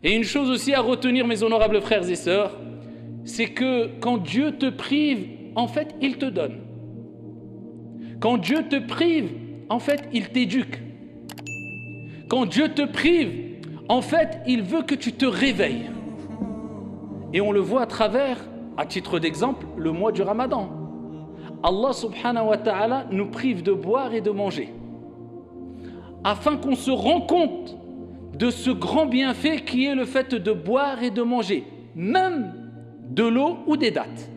Et une chose aussi à retenir, mes honorables frères et sœurs, c'est que quand Dieu te prive, en fait, il te donne. Quand Dieu te prive, en fait, il t'éduque. Quand Dieu te prive, en fait, il veut que tu te réveilles. Et on le voit à travers, à titre d'exemple, le mois du Ramadan. Allah subhanahu wa ta'ala nous prive de boire et de manger, afin qu'on se rende compte de ce grand bienfait qui est le fait de boire et de manger, même de l'eau ou des dattes.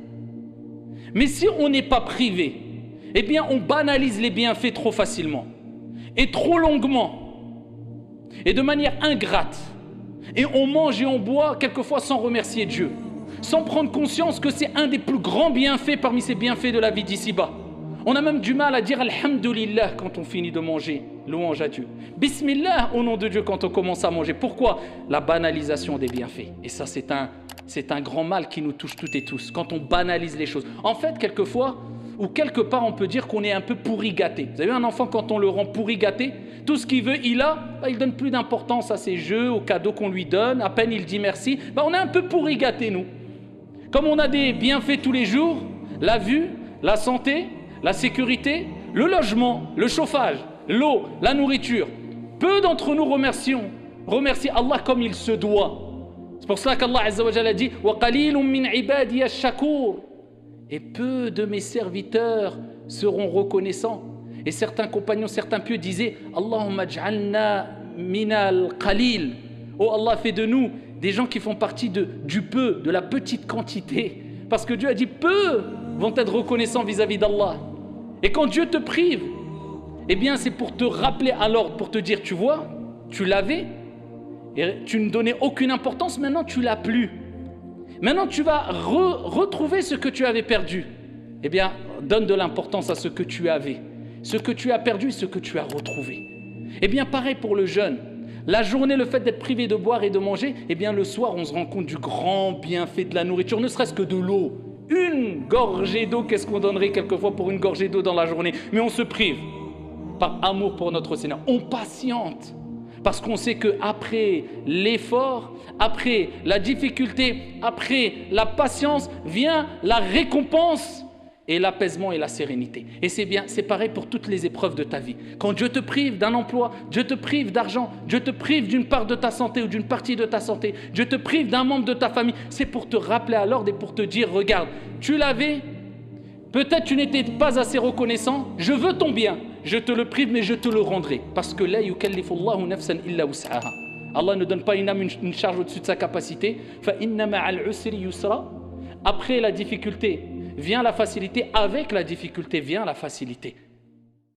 Mais si on n'est pas privé, eh bien on banalise les bienfaits trop facilement, et trop longuement, et de manière ingrate. Et on mange et on boit quelquefois sans remercier Dieu, sans prendre conscience que c'est un des plus grands bienfaits parmi ces bienfaits de la vie d'ici-bas. On a même du mal à dire Alhamdulillah quand on finit de manger, louange à Dieu. Bismillah au nom de Dieu quand on commence à manger. Pourquoi? La banalisation des bienfaits. Et ça c'est un grand mal qui nous touche toutes et tous, quand on banalise les choses. En fait, quelquefois, ou quelque part on peut dire qu'on est un peu pourri gâté. Vous avez un enfant, quand on le rend pourri gâté, tout ce qu'il veut, il donne plus d'importance à ses jeux, aux cadeaux qu'on lui donne, à peine il dit merci. On est un peu pourri gâté, nous. Comme on a des bienfaits tous les jours, la vue, la santé, la sécurité, le logement, le chauffage, l'eau, la nourriture. Peu d'entre nous remercient Allah comme il se doit. C'est pour cela qu'Allah Azza wa Jalla a dit وَقَلِيلٌ مِّنْ عِبَادِيَ الشَّكُورِ. Et peu de mes serviteurs seront reconnaissants. Et certains compagnons, certains pieux disaient Allahumma ij'alna minal qalil. Oh Allah, fais de nous des gens qui font partie du peu, de la petite quantité. Parce que Dieu a dit peu vont être reconnaissants vis-à-vis d'Allah. Et quand Dieu te prive, eh bien c'est pour te rappeler à l'ordre, pour te dire, tu vois, tu l'avais et tu ne donnais aucune importance, maintenant tu l'as plus. Maintenant tu vas retrouver ce que tu avais perdu. Eh bien, donne de l'importance à ce que tu avais, ce que tu as perdu, ce que tu as retrouvé. Eh bien, pareil pour le jeûne. La journée, le fait d'être privé de boire et de manger, eh bien le soir, on se rend compte du grand bienfait de la nourriture, ne serait-ce que de l'eau. Une gorgée d'eau, qu'est-ce qu'on donnerait quelquefois pour une gorgée d'eau dans la journée? Mais on se prive par amour pour notre Seigneur. On patiente parce qu'on sait qu'après l'effort, après la difficulté, après la patience, vient la récompense et l'apaisement et la sérénité. Et c'est bien, c'est pareil pour toutes les épreuves de ta vie. Quand Dieu te prive d'un emploi, Dieu te prive d'argent, Dieu te prive d'une part de ta santé ou d'une partie de ta santé, Dieu te prive d'un membre de ta famille, c'est pour te rappeler à l'ordre et pour te dire, regarde, tu l'avais, peut-être tu n'étais pas assez reconnaissant, je veux ton bien, je te le prive mais je te le rendrai. Parce que la yukallifullahu nafsan illa wus'aha. Allah ne donne pas une âme une charge au-dessus de sa capacité. Fa inna ma'al usri yusra. Après la difficulté vient la facilité, avec la difficulté vient la facilité.